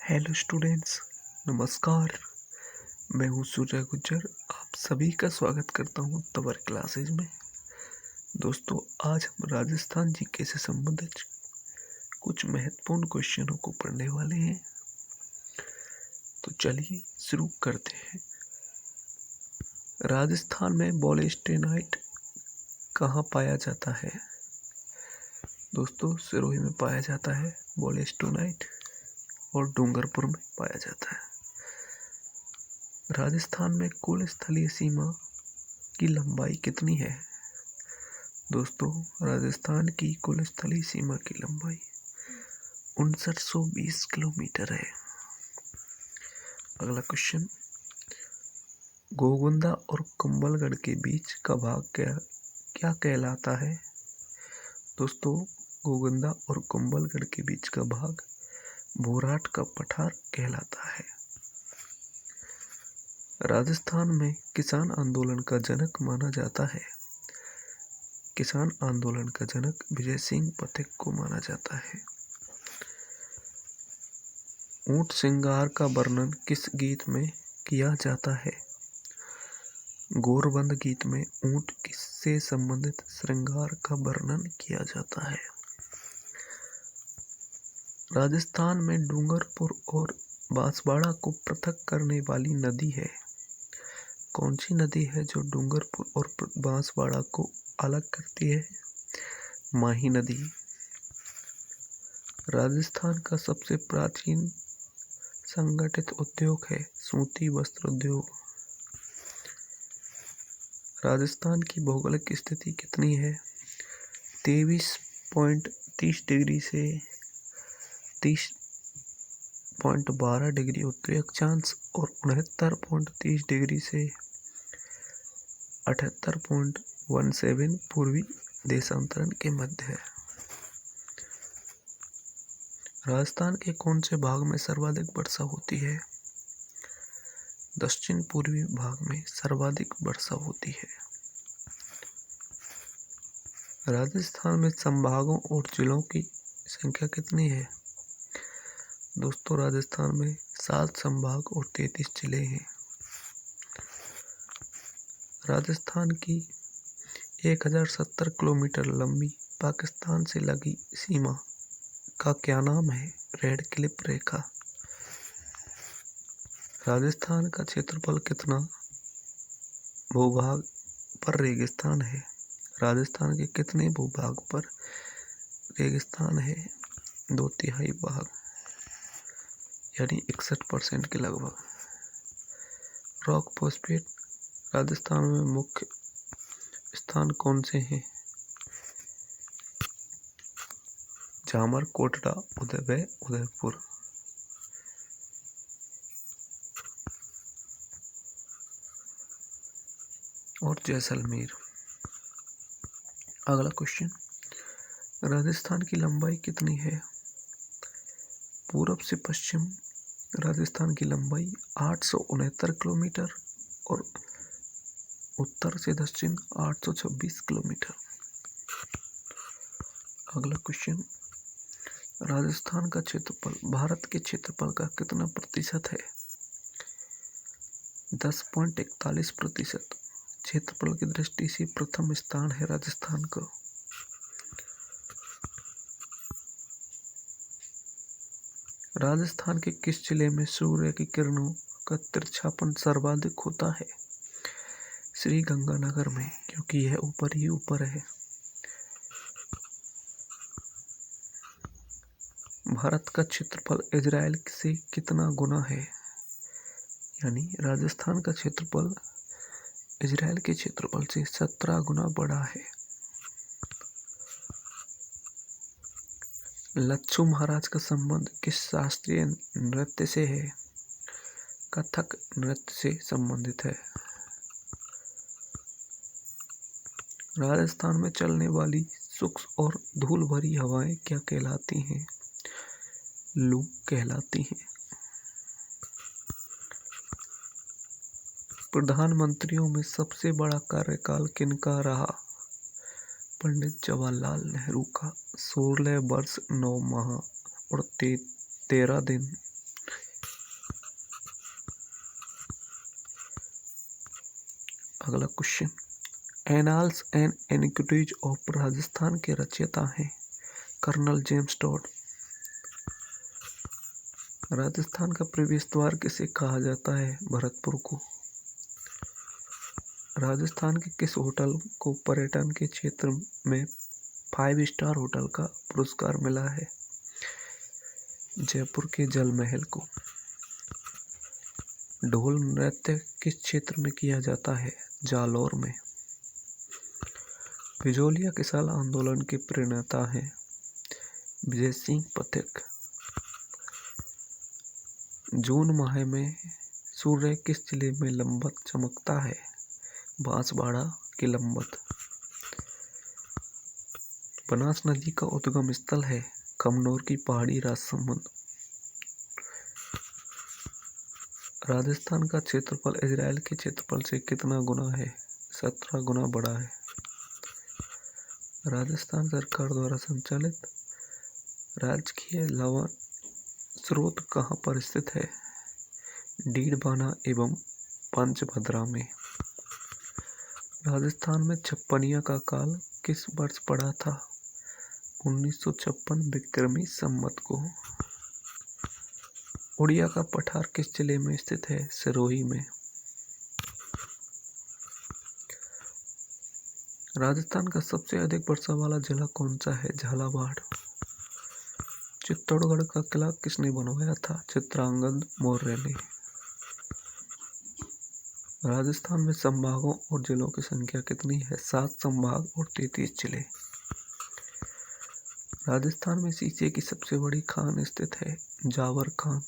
Hello students, नमस्कार। मैं हूं सूर्य गुज्जर। आप सभी का स्वागत करता हूं तवर क्लासेज में। दोस्तों, आज हम राजस्थान जीके से संबंधित कुछ महत्वपूर्ण क्वेश्चनों को पढ़ने वाले हैं। तो चलिए शुरू करते हैं। राजस्थान में बॉलेस्टेनाइट कहाँ पाया जाता है? दोस्तों, सिरोही में पाया जाता है बॉलेस्टोनाइट और डूंगरपुर में पाया जाता है। राजस्थान में कुल स्थलीय सीमा की लंबाई कितनी है? दोस्तों, राजस्थान की कुल स्थलीय सीमा की लंबाई 5920 किलोमीटर है। अगला क्वेश्चन, गोगुंदा और कुंभलगढ़ के बीच का भाग क्या कहलाता है? दोस्तों, गोगुंदा और कुंभलगढ़ के बीच का भाग भोराट का पठार कहलाता है। राजस्थान में किसान आंदोलन का जनक माना जाता है। किसान आंदोलन का जनक विजय सिंह पथिक को माना जाता है। ऊंट श्रृंगार का वर्णन किस गीत में किया जाता है? गौरबंद गीत में ऊंट से संबंधित श्रृंगार का वर्णन किया जाता है। राजस्थान में डूंगरपुर और बांसवाड़ा को पृथक करने वाली नदी है। कौन सी नदी है जो डूंगरपुर और बांसवाड़ा को अलग करती है? माही नदी। राजस्थान का सबसे प्राचीन संगठित उद्योग है सूती वस्त्र उद्योग। राजस्थान की भौगोलिक स्थिति कितनी है? 23.30 डिग्री से 30.12 डिग्री उत्तरी अक्षांश और 69.30 डिग्री से 78.17 पूर्वी देशांतरण के मध्य है। राजस्थान के कौन से भाग में सर्वाधिक वर्षा होती है? दक्षिण पूर्वी भाग में सर्वाधिक वर्षा होती है। राजस्थान में संभागों और जिलों की संख्या कितनी है? दोस्तों, राजस्थान में 7 संभाग और 33 जिले हैं। राजस्थान की 1070 किलोमीटर लंबी पाकिस्तान से लगी सीमा का क्या नाम है? रेड क्लिफ रेखा। राजस्थान का क्षेत्रफल कितना भूभाग पर रेगिस्तान है? राजस्थान के कितने भूभाग पर रेगिस्तान है? 2/3 भाग, यानी 61% के लगभग। रॉक फॉस्फेट राजस्थान में मुख्य स्थान कौन से हैं? झामर, कोटड़ा, उदयपुर, उदयपुर। और जैसलमेर। अगला क्वेश्चन, राजस्थान की लंबाई कितनी है? पूर्व से पश्चिम राजस्थान की लंबाई 869 किलोमीटर और उत्तर से दक्षिण 826 किलोमीटर। अगला क्वेश्चन, राजस्थान का क्षेत्रफल भारत के क्षेत्रफल का कितना प्रतिशत है? 10.41%। क्षेत्रफल की दृष्टि से प्रथम स्थान है राजस्थान का। राजस्थान के किस जिले में सूर्य की किरणों का तिरछापन सर्वाधिक होता है? श्री गंगानगर में, क्योंकि यह ऊपर ही ऊपर है। भारत का क्षेत्रफल इजराइल से कितना गुना है? यानी राजस्थान का क्षेत्रफल इजराइल के क्षेत्रफल से 17 गुना बड़ा है। लच्छू महाराज का संबंध किस शास्त्रीय नृत्य से है? कथक नृत्य से संबंधित है। राजस्थान में चलने वाली शुष्क और धूल भरी हवाएं क्या कहलाती हैं? लू कहलाती हैं। प्रधानमंत्रियों में सबसे बड़ा कार्यकाल किनका रहा? पंडित जवाहरलाल नेहरू का 16 वर्ष 9 माह और 13 दिन अगला question, annals and antiquities of Rajasthan के रचयिता हैं कर्नल जेम्स टॉड। राजस्थान का प्रवेश द्वार किसे कहा जाता है? भरतपुर को। राजस्थान के किस होटल को पर्यटन के क्षेत्र में 5 स्टार होटल का पुरस्कार मिला है? जयपुर के जल महल को। ढोल नृत्य किस क्षेत्र में किया जाता है? जालौर में। बिजोलिया किसान आंदोलन के प्रणेता हैं? विजय सिंह पथिक। जून माह में सूर्य किस जिले में लंबवत चमकता है? बांसवाड़ा के लंबवत। बनास नदी का उद्गम स्थल है? खमनोर की पहाड़ी राजसमंद। राजस्थान का क्षेत्रफल इजराइल के क्षेत्रफल से कितना गुना है? 17 गुना बड़ा है। राजस्थान सरकार द्वारा संचालित राजकीय लवण स्रोत कहाँ पर स्थित है? डीडवाना एवं पंचभद्रा में। राजस्थान में छप्पनिया का काल किस वर्ष पड़ा था? 1956 विक्रमी संवत को। उड़िया का पठार किस जिले में स्थित है? सिरोही में। राजस्थान का सबसे अधिक वर्षा वाला जिला कौन सा है? झालावाड़। चित्तौड़गढ़ का किला किसने बनवाया था? चित्रांगद मौर्य ने। राजस्थान में संभागों और जिलों की संख्या कितनी है? 7 संभाग और 33 जिले। राजस्थान में शीशे की सबसे बड़ी खान स्थित है? जावर खान।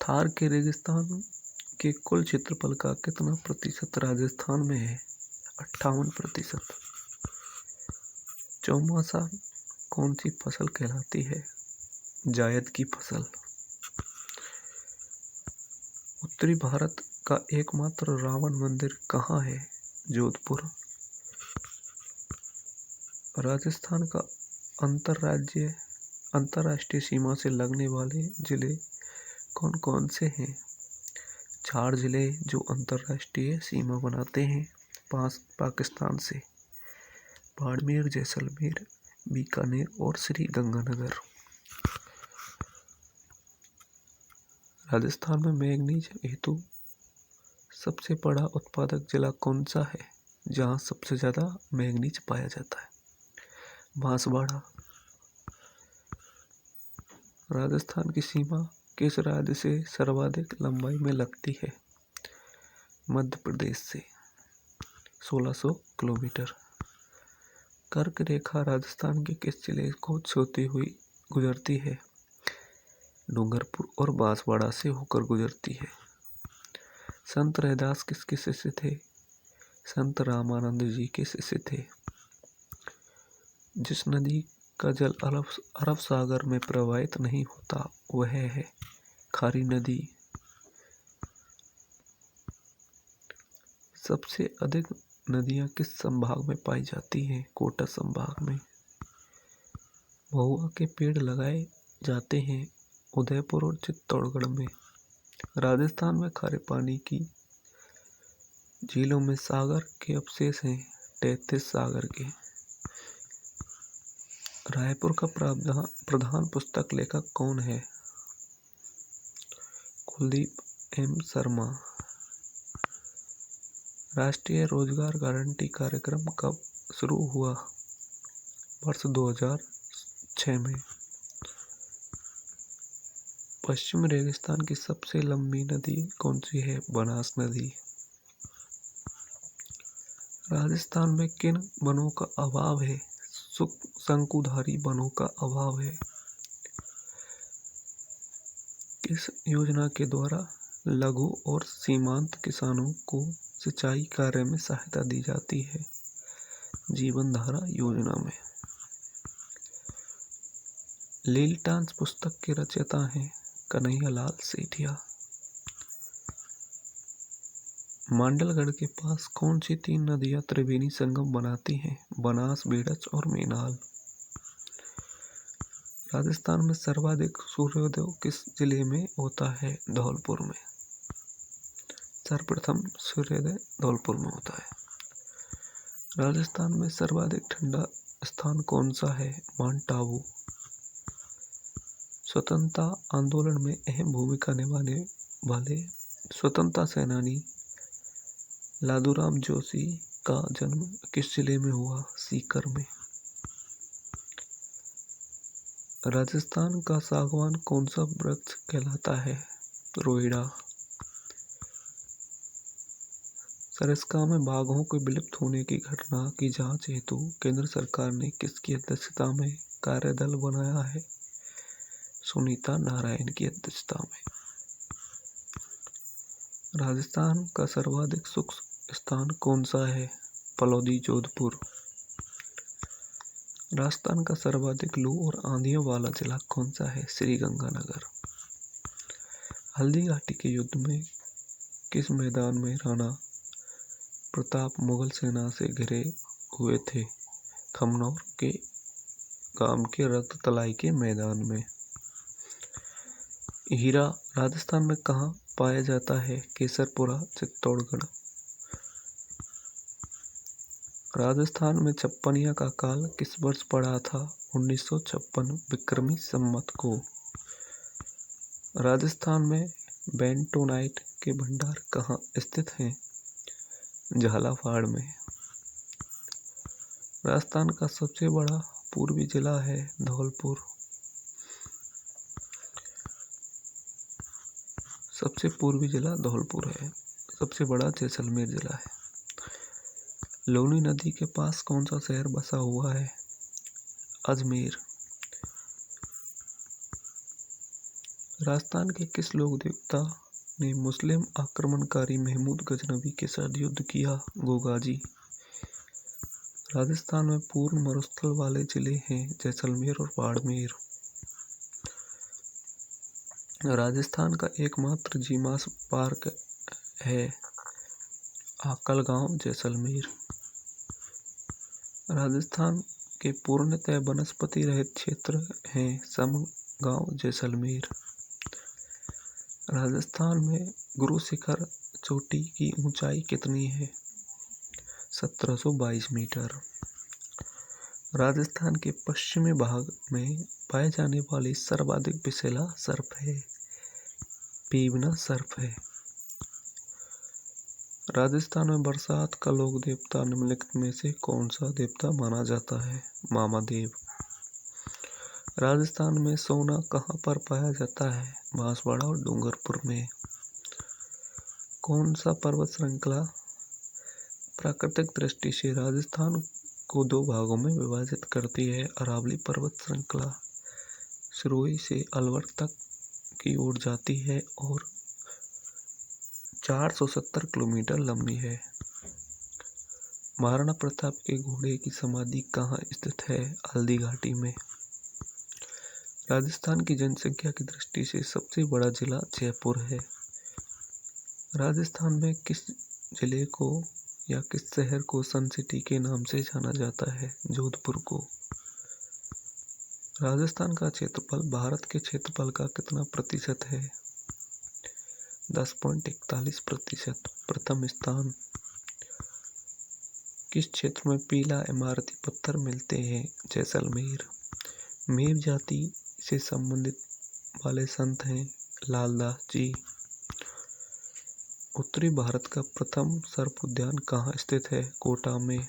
थार के रेगिस्तान के कुल क्षेत्रफल का कितना प्रतिशत राजस्थान में है? 58%। चौमासा कौन सी फसल कहलाती है? जायद की फसल। उत्तरी भारत का एकमात्र रावण मंदिर कहाँ है? जोधपुर। राजस्थान का अंतर्राष्ट्रीय सीमा से लगने वाले जिले कौन कौन से हैं? 4 जिले जो अंतर्राष्ट्रीय सीमा बनाते हैं पाकिस्तान से: बाड़मेर, जैसलमेर, बीकानेर और श्री गंगानगर। राजस्थान में मैंगनीज हेतु सबसे बड़ा उत्पादक जिला कौन सा है, जहां सबसे ज्यादा मैंगनीज पाया जाता है? बांसवाड़ा। राजस्थान की सीमा किस राज्य से सर्वाधिक लंबाई में लगती है? मध्य प्रदेश से 1600 किलोमीटर। कर्क रेखा राजस्थान के किस जिले को छूती हुई गुजरती है? डूंगरपुर और बांसवाड़ा से होकर गुजरती है। संत रैदास किसके शिष्य थे? संत रामानंद जी के शिष्य थे। जिस नदी का जल अरब सागर में प्रवाहित नहीं होता वह है खारी नदी। सबसे अधिक नदियां किस संभाग में पाई जाती हैं? कोटा संभाग में। महुआ के पेड़ लगाए जाते हैं उदयपुर और चित्तौड़गढ़ में। राजस्थान में खारे पानी की झीलों में सागर के अवशेष हैं 33 सागर के। रायपुर का प्रधान पुस्तक लेखक कौन है? कुलदीप एम शर्मा। राष्ट्रीय रोजगार गारंटी कार्यक्रम कब शुरू हुआ? वर्ष 2006 में। पश्चिम रेगिस्तान की सबसे लंबी नदी कौन सी है? बनास नदी। राजस्थान में किन वनों का अभाव है? शंकुधारी वनों का अभाव है। किस योजना के द्वारा लघु और सीमांत किसानों को सिंचाई कार्य में सहायता दी जाती है? जीवन धारा योजना में। लीलटांस पुस्तक के रचयिता हैं कन्हैयालाल सेठिया। मांडलगढ़ के पास कौन सी 3 नदियां त्रिवेणी संगम बनाती हैं? बनास, बेड़च और मेनाल। राजस्थान में सर्वाधिक सूर्योदय किस जिले में होता है? धौलपुर में। सर्वप्रथम सूर्योदय धौलपुर में होता है। राजस्थान में सर्वाधिक ठंडा स्थान कौन सा है? माउंट आबू। स्वतंत्रता आंदोलन में अहम भूमिका निभाने वाले स्वतंत्रता सेनानी लादूराम जोशी का जन्म किस जिले में हुआ? सीकर में। राजस्थान का सागवान कौन सा वृक्ष कहलाता है? रोइड़ा। सरिस्का में बाघों के विलुप्त होने की घटना की जांच हेतु केंद्र सरकार ने किसकी अध्यक्षता में कार्यदल बनाया है? सुनीता नारायण की अध्यक्षता में। राजस्थान का सर्वाधिक शुष्क स्थान कौन सा है? फलौदी, जोधपुर। राजस्थान का सर्वाधिक लू और आंधियों वाला जिला कौन सा है? श्रीगंगानगर। हल्दी घाटी के युद्ध में किस मैदान में राणा प्रताप मुगल सेना से घिरे हुए थे? खमनौर के गांव के रक्त तलाई के मैदान में। हीरा राजस्थान में कहाँ पाया जाता है? केसरपुरा, चित्तौड़गढ़। राजस्थान में छप्पनिया का काल किस वर्ष पड़ा था? 1956 विक्रमी संवत को। राजस्थान में बेंटोनाइट के भंडार कहाँ स्थित हैं? झालावाड़ में। राजस्थान का सबसे बड़ा पूर्वी जिला है धौलपुर। सबसे पूर्वी जिला धौलपुर है। सबसे बड़ा जैसलमेर जिला है। लूनी नदी के पास कौन सा शहर बसा हुआ है? अजमेर। राजस्थान के किस लोक देवता ने मुस्लिम आक्रमणकारी महमूद गजनवी के साथ युद्ध किया? गोगाजी। राजस्थान में पूर्ण मरुस्थल वाले जिले हैं जैसलमेर और बाड़मेर। राजस्थान का एकमात्र जीवाश्म पार्क है आकलगांव, जैसलमेर। राजस्थान के पूर्णतः वनस्पति रहित क्षेत्र हैं समगांव, जैसलमेर। राजस्थान में गुरु शिखर चोटी की ऊंचाई कितनी है? 1722 मीटर। राजस्थान के पश्चिमी भाग में पाए जाने वाली सर्वाधिक विषैला सर्प है पीवना सर्प है। राजस्थान में बरसात का लोक देवता निम्नलिखित में से कौन सा देवता माना जाता है? मामादेव। राजस्थान में सोना कहाँ पर पाया जाता है? बांसवाड़ा और डूंगरपुर में। कौन सा पर्वत श्रृंखला प्राकृतिक दृष्टि से राजस्थान को दो भागों में विभाजित करती है? अरावली पर्वत श्रृंखला सिरोही से अलवर तक की ओर जाती है और 470 किलोमीटर लंबी है। महाराणा प्रताप के घोड़े की समाधि कहाँ स्थित है? हल्दी घाटी में। राजस्थान की जनसंख्या की दृष्टि से सबसे बड़ा जिला जयपुर है। राजस्थान में किस जिले को या किस शहर को सन सिटी के नाम से जाना जाता है? जोधपुर को। राजस्थान का क्षेत्रफल भारत के क्षेत्रफल का कितना प्रतिशत है? 10.41%। प्रथम स्थान। किस क्षेत्र में पीला इमारती पत्थर मिलते हैं? जैसलमेर। मेव जाति से संबंधित वाले संत हैं लालदास जी। उत्तरी भारत का प्रथम सर्प उद्यान कहाँ स्थित है? कोटा में।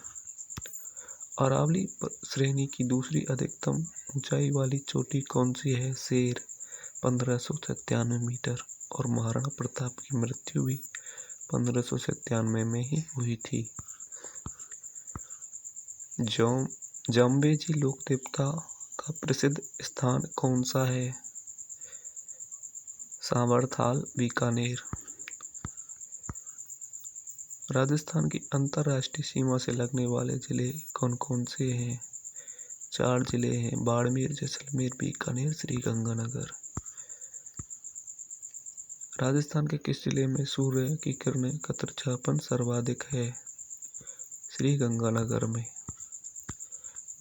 अरावली श्रेणी की दूसरी अधिकतम ऊंचाई वाली चोटी कौन सी है? शेर, 1597 मीटर। और महाराणा प्रताप की मृत्यु भी 1597 में ही हुई थी। जाम्बेजी लोक देवता का प्रसिद्ध स्थान कौन सा है? सांवरथाल, बीकानेर। राजस्थान की अंतर्राष्ट्रीय सीमा से लगने वाले जिले कौन कौन से हैं? 4 जिले हैं बाड़मेर, जैसलमेर, बीकानेर, श्रीगंगानगर। राजस्थान के किस जिले में सूर्य की किरणें का तिरछापन सर्वाधिक है? श्रीगंगानगर में।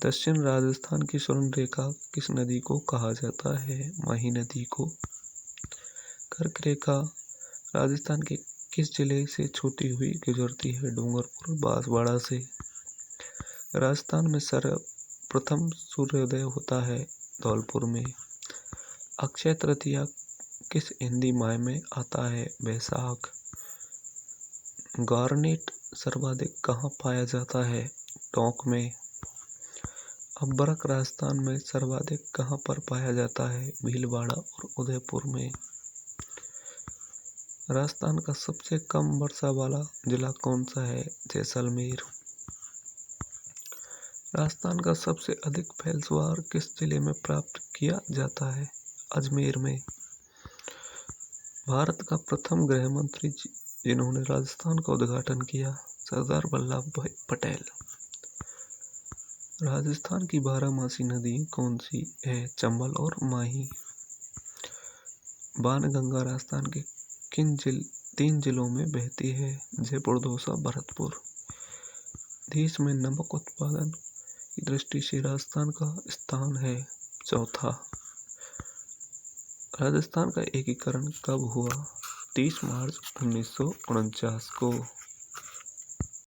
दक्षिण राजस्थान की स्वर्ण रेखा किस नदी को कहा जाता है? माही नदी को। कर्क रेखा राजस्थान के किस जिले से छूती हुई गुजरती है? डूंगरपुर बांसवाड़ा से। राजस्थान में सर्वप्रथम सूर्योदय होता है धौलपुर में। अक्षय तृतीया किस हिंदी माह में आता है? बैसाख। गार्नेट सर्वाधिक कहाँ पाया जाता है? टोंक में। अभ्रक राजस्थान में सर्वाधिक कहाँ पर पाया जाता है? भीलवाड़ा और उदयपुर में। राजस्थान का सबसे कम वर्षा वाला जिला कौन सा है? जैसलमेर। राजस्थान का सबसे अधिक फलस्वरार किस जिले में प्राप्त किया जाता है? अजमेर में। भारत का प्रथम गृह मंत्री जिन्होंने राजस्थान का उद्घाटन किया? सरदार वल्लभ भाई पटेल। राजस्थान की बारहमासी नदी कौन सी है? चंबल और माही। बाणगंगा राजस्थान के किन 3 जिलों में बहती है? जयपुर, दौसा, भरतपुर। देश में नमक उत्पादन की दृष्टि से राजस्थान का स्थान है चौथा। राजस्थान का एकीकरण कब हुआ? 30 मार्च 1949 को।